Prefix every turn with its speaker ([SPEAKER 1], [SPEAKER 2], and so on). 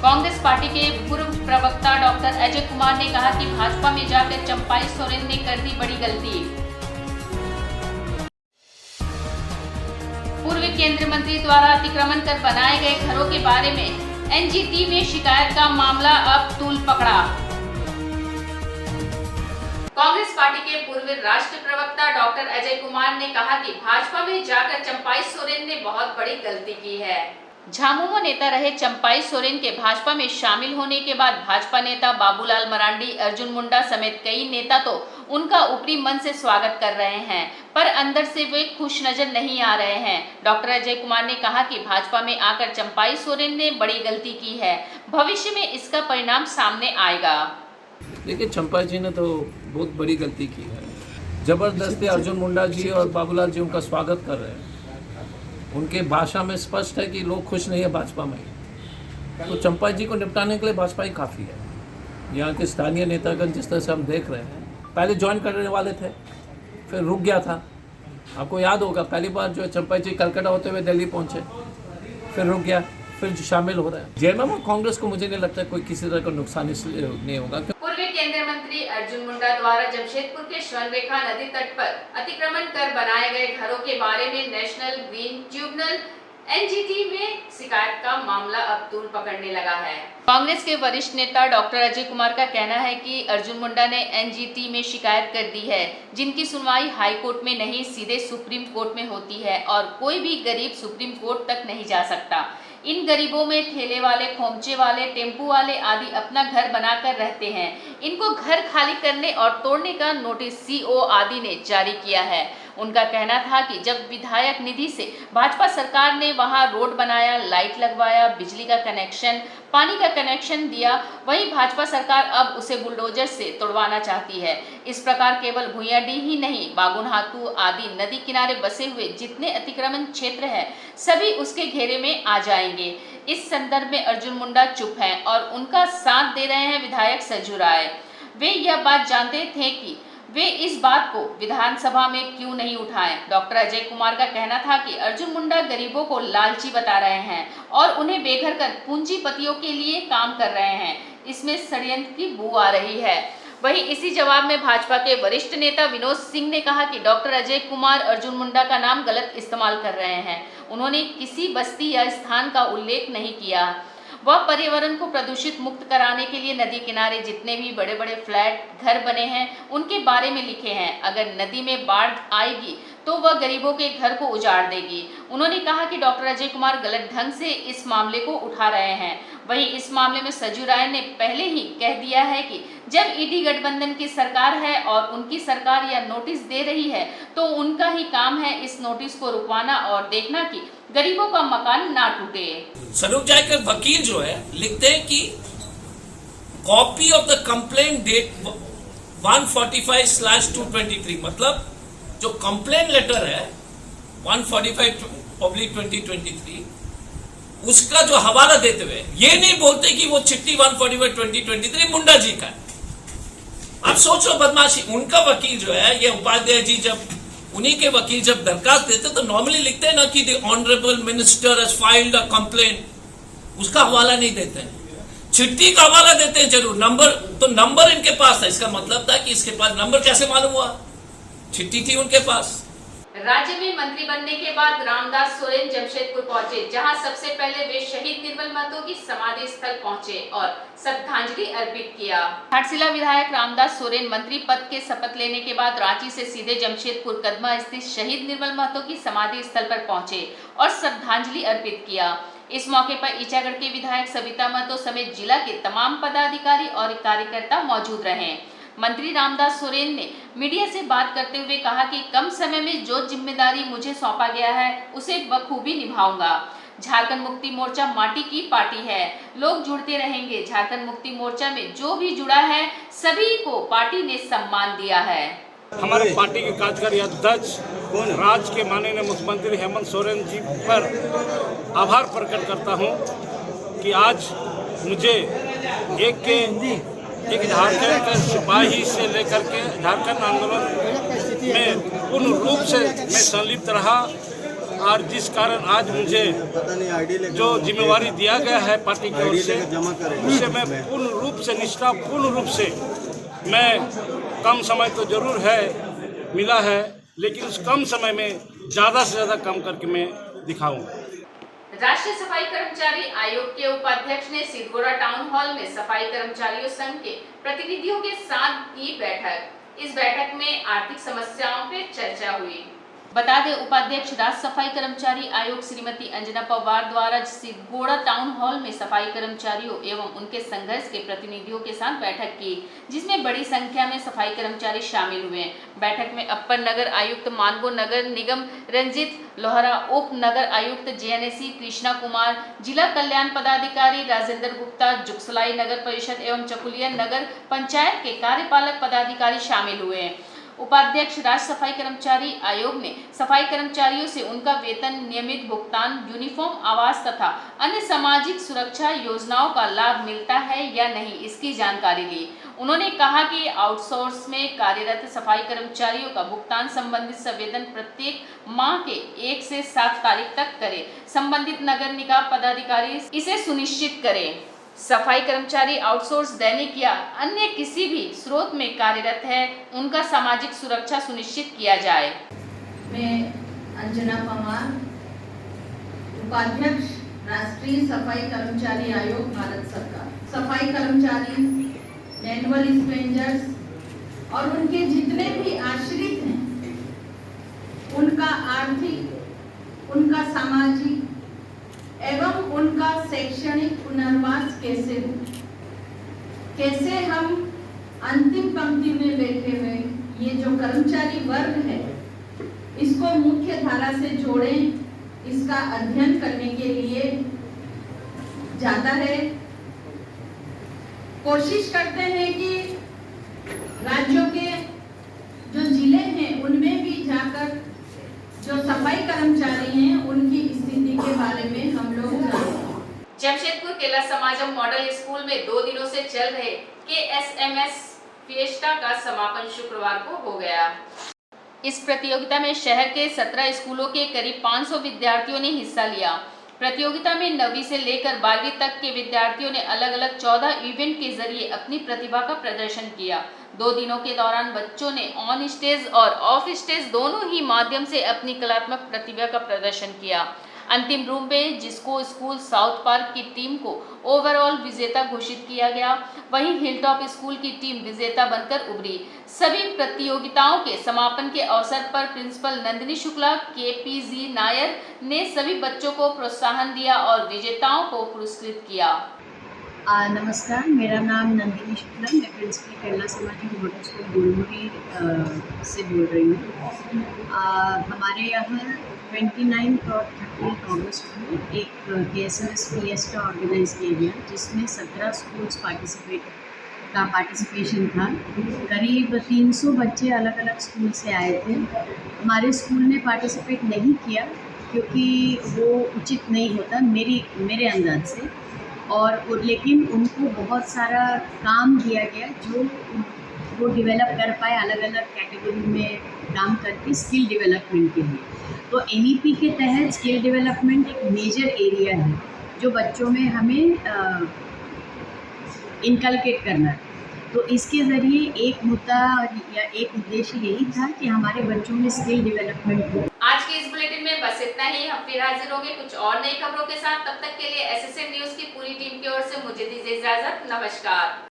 [SPEAKER 1] Congress party के पूर्व प्रवक्ता डॉक्टर अजय कुमार ने कहा कि भाजपा में जाकर चंपाई सोरेन ने कर दी बड़ी गलती। पूर्व केंद्रीय मंत्री द्वारा अतिक्रमण कर बनाए गए घरों के बारे में एनजीटी में शिकायत का मामला अब तूल पकड़ा। कांग्रेस पार्टी के पूर्व राष्ट्रीय प्रवक्ता डॉक्टर अजय कुमार ने कहा कि भाजपा में जाकर चंपाई सोरेन ने बहुत बड़ी गलती की है। झामुमो नेता रहे चंपाई सोरेन के भाजपा में शामिल होने के बाद भाजपा नेता बाबूलाल मरांडी, अर्जुन मुंडा समेत कई नेता तो उनका ऊपरी मन से स्वागत कर रहे हैं, पर अंदर से वे खुश नजर नहीं आ रहे हैं। डॉक्टर अजय कुमार ने कहा कि भाजपा में आकर चंपाई सोरेन ने बड़ी गलती की है, भविष्य में इसका परिणाम सामने आएगा।
[SPEAKER 2] देखिए, चंपाई जी ने तो बहुत बड़ी गलती की है। जबरदस्ती अर्जुन मुंडा जी और बाबूलाल जी उनका स्वागत कर रहे हैं। उनके भाषा में स्पष्ट है कि लोग खुश नहीं है भाजपा में, तो चंपाई जी को निपटाने के लिए भाजपा ही काफ़ी है। यहाँ के स्थानीय नेतागण जिस तरह से हम देख रहे हैं, पहले ज्वाइन करने वाले थे, फिर रुक गया था। आपको याद होगा पहली बार जो चंपाई जी कलकत्ता होते हुए दिल्ली पहुँचे, फिर रुक गया, फिर शामिल हो रहा है। जेएमएम और कांग्रेस को मुझे नहीं लगता कोई किसी तरह का नुकसान इसलिए नहीं होगा।
[SPEAKER 1] पूर्व केंद्रीय मंत्री अर्जुन मुंडा द्वारा जमशेदपुर के स्वर्णरेखा नदी तट पर अतिक्रमण कर बनाए गए घरों के बारे में नेशनल ग्रीन ट्रिब्यूनल एनजीटी में शिकायत का मामला अब तूल पकड़ने लगा है। कांग्रेस के वरिष्ठ नेता डॉक्टर अजय कुमार का कहना है कि अर्जुन मुंडा ने एनजीटी में शिकायत कर दी है, जिनकी सुनवाई हाई कोर्ट में नहीं सीधे सुप्रीम कोर्ट में होती है और कोई भी गरीब सुप्रीम कोर्ट तक नहीं जा सकता। इन गरीबों में ठेले वाले, खोमचे वाले, टेम्पू वाले आदि अपना घर बनाकर रहते हैं। इनको घर खाली करने और तोड़ने का नोटिस सीओ आदि ने जारी किया है। उनका कहना था कि जब विधायक निधि से भाजपा सरकार ने वहां रोड बनाया, लाइट लगवाया, बिजली का कनेक्शन, पानी का कनेक्शन दिया, वहीं भाजपा सरकार अब उसे बुलडोजर से तोड़वाना चाहती है। इस प्रकार केवल भुइयाडीह ही नहीं, बागुनहातू आदि नदी किनारे बसे हुए जितने अतिक्रमण क्षेत्र है, सभी उसके घेरे में आ जाएंगे। इस संदर्भ में अर्जुन मुंडा चुप हैं और उनका साथ दे रहे हैं विधायक सज्जू राय। वे यह बात जानते थे कि वे इस बात को विधानसभा में क्यों नहीं उठाएं। डॉक्टर अजय कुमार का कहना था कि अर्जुन मुंडा गरीबों को लालची बता रहे हैं और उन्हें बेघर कर पूंजीपतियों के लिए काम कर रहे हैं। इसमें षड्यंत्र की बू आ रही है। वहीं इसी जवाब में भाजपा के वरिष्ठ नेता विनोद सिंह ने कहा कि डॉक्टर अजय कुमार अर्जुन मुंडा का नाम गलत इस्तेमाल कर रहे हैं। उन्होंने किसी बस्ती या स्थान का उल्लेख नहीं किया। वह पर्यावरण को प्रदूषित मुक्त कराने के लिए नदी किनारे जितने भी बड़े बड़े फ्लैट घर बने हैं उनके बारे में लिखे हैं। अगर नदी में बाढ़ आएगी तो वह गरीबों के घर को उजाड़ देगी। उन्होंने कहा कि डॉक्टर अजय कुमार गलत ढंग से इस मामले को उठा रहे हैं। वहीं इस मामले में सज्जू राय ने पहले ही कह दिया है कि जब ईडी गठबंधन की सरकार है और उनकी सरकार यह नोटिस दे रही है तो उनका ही काम है इस नोटिस को रुकवाना और देखना कि गरीबों का मकान ना टूटे।
[SPEAKER 3] सरूप जायकर वकील जो है लिखते हैं कि copy of the complaint date 145/223, मतलब जो कंप्लेंट लेटर है 145/2023 उसका जो हवाला देते हुए ये नहीं बोलते कि वो चिट्ठी 145/2023 मुंडा जी का है। आप सोचो बदमाशी। उनका वकील जो है ये उपाध्याय जी, जब उन्हीं के वकील जब दरखास्त देते तो नॉर्मली लिखते हैं ना कि the honourable minister has filed a complaint, उसका हवाला नहीं देते हैं, चिट्ठी का हवाला देते हैं जरूर। नंबर इनके पास था, इसका मतलब था कि इसके पास नंबर कैसे मालूम हुआ, चिट्ठी थी उनके पास।
[SPEAKER 1] राज्य में मंत्री बनने के बाद रामदास सोरेन जमशेदपुर पहुंचे, जहां सबसे पहले वे शहीद निर्मल महतो की समाधि स्थल पहुंचे और श्रद्धांजलि अर्पित किया। घाटशिला विधायक रामदास सोरेन मंत्री पद के शपथ लेने के बाद रांची से सीधे जमशेदपुर कदमा स्थित शहीद निर्मल महतो की समाधि स्थल पर पहुंचे और श्रद्धांजलि अर्पित किया। इस मौके पर ईचागढ़ के विधायक सविता महतो समेत जिला के तमाम पदाधिकारी और कार्यकर्ता मौजूद रहे। मंत्री रामदास सोरेन ने मीडिया से बात करते हुए कहा कि कम समय में जो जिम्मेदारी मुझे सौंपा गया है उसे बखूबी निभाऊंगा। झारखंड मुक्ति मोर्चा माटी की पार्टी है, लोग जुड़ते रहेंगे। झारखंड मुक्ति मोर्चा में जो भी जुड़ा है सभी को पार्टी ने सम्मान दिया है।
[SPEAKER 4] हमारे पार्टी के कार्यकारी अध्यक्ष राज्य के माननीय मुख्यमंत्री हेमंत सोरेन जी पर आभार प्रकट करता हूं कि आज मुझे एक झारखंड के सिपाही से लेकर के झारखंड आंदोलन में पूर्ण रूप से मैं संलिप्त रहा। और जिस कारण आज मुझे जो जिम्मेवारी दिया गया है पार्टी की ओर से, उसे मैं पूर्ण रूप से निष्ठापूर्ण रूप से, मैं कम समय तो जरूर है मिला है, लेकिन उस कम समय में ज़्यादा से ज़्यादा काम करके मैं दिखाऊंगा।
[SPEAKER 1] राष्ट्रीय सफाई कर्मचारी आयोग के उपाध्यक्ष ने सिद्धगोड़ा टाउन हॉल में सफाई कर्मचारियों संघ के प्रतिनिधियों के साथ की बैठक। इस बैठक में आर्थिक समस्याओं पर चर्चा हुई। बता दें, उपाध्यक्ष राज्य सफाई कर्मचारी आयोग श्रीमती अंजना पवार द्वारा सिद्धगोड़ा टाउन हॉल में सफाई कर्मचारियों एवं उनके संघर्ष के प्रतिनिधियों के साथ बैठक की, जिसमें बड़ी संख्या में सफाई कर्मचारी शामिल हुए। बैठक में अपर नगर आयुक्त मानगो नगर निगम रंजित लोहरा, उप नगर आयुक्त जेएनएसी कृष्णा कुमार, जिला कल्याण पदाधिकारी राजेंद्र गुप्ता, जुगसलाई नगर परिषद एवं चकुलिया नगर पंचायत के कार्यपालक पदाधिकारी शामिल हुए। उपाध्यक्ष राज्य सफाई कर्मचारी आयोग ने सफाई कर्मचारियों से उनका वेतन, नियमित भुगतान, यूनिफॉर्म, आवास तथा अन्य सामाजिक सुरक्षा योजनाओं का लाभ मिलता है या नहीं, इसकी जानकारी ली। उन्होंने कहा कि आउटसोर्स में कार्यरत सफाई कर्मचारियों का भुगतान संबंधित संवेदन प्रत्येक माह के 1 से 7 तारीख तक करे। संबंधित नगर निगम पदाधिकारी इसे सुनिश्चित करें। सफाई कर्मचारी आउटसोर्स दैनिक या अन्य किसी भी स्रोत में कार्यरत है, उनका सामाजिक सुरक्षा सुनिश्चित किया जाए।
[SPEAKER 5] मैं अंजना पवार, उपाध्यक्ष राष्ट्रीय सफाई कर्मचारी आयोग भारत सरकार। सफाई कर्मचारी, मैनुअल स्पेंजर्स और उनके जितने भी आश्रित हैं, उनका आर्थिक, उनका सामाजिक एवं उनका शैक्षणिक पुनर्वास कैसे हो, कैसे हम अंतिम पंक्ति में बैठे हुए ये जो कर्मचारी वर्ग है, इसको मुख्य धारा से जोड़ें, इसका अध्ययन करने के लिए जाता है। कोशिश करते हैं कि राज्यों के जो जिले हैं उनमें भी जाकर जो सफाई कर्मचारी हैं उनकी स्थिति के बारे में हम लोग जानें।
[SPEAKER 1] जमशेदपुर केला समाजम मॉडल स्कूल में 2 दिनों से चल रहे KSMS फिएस्टा का समापन शुक्रवार को हो गया। इस प्रतियोगिता में शहर के 17 स्कूलों के करीब 500 विद्यार्थियों ने हिस्सा लिया। प्रतियोगिता में 9वीं से लेकर 12वीं तक के विद्यार्थियों ने अलग अलग 14 इवेंट के जरिए अपनी प्रतिभा का प्रदर्शन किया। 2 दिनों के दौरान बच्चों ने ऑन स्टेज और ऑफ स्टेज दोनों ही माध्यम से अपनी कलात्मक प्रतिभा का प्रदर्शन किया। अंतिम रूप में जिसको स्कूल साउथ पार्क की टीम को ओवरऑल विजेता घोषित किया गया, वहीं हिलटॉप स्कूल की टीम विजेता बनकर उभरी। सभी प्रतियोगिताओं के समापन के अवसर पर प्रिंसिपल नंदिनी शुक्ला KPG नायर ने सभी बच्चों को प्रोत्साहन दिया और विजेताओं को पुरस्कृत किया।
[SPEAKER 6] नमस्कार, मेरा नाम नंदिनी शुक्ला, मैं principal Kerala Samajam model school Golmuri से बोल रही हूँ। हमारे यहाँ 29 और 30 अगस्त को एक KSMS फिएस्टा ऑर्गेनाइज किया गया, जिसमें 17 स्कूल्स पार्टिसिपेशन था। करीब 300 बच्चे अलग अलग स्कूल से आए थे। हमारे स्कूल ने पार्टिसिपेट नहीं किया क्योंकि वो उचित नहीं होता मेरे अंदाज से, और लेकिन उनको बहुत सारा काम दिया गया जो वो डेवलप कर पाए अलग अलग कैटेगरी में काम करके स्किल डेवलपमेंट के लिए। तो NEP के तहत स्किल डेवलपमेंट एक मेजर एरिया है जो बच्चों में हमें इनकलकेट करना है। तो इसके ज़रिए एक मुद्दा या एक उद्देश्य यही था कि हमारे बच्चों में स्किल डेवलपमेंट हो।
[SPEAKER 1] आज के इस बुलेटिन में बस इतना ही। हम फिर हाजिर होंगे कुछ और नई खबरों के साथ। तब तक के लिए SSM न्यूज़ की पूरी टीम की ओर से मुझे दीजिए इजाजत। नमस्कार।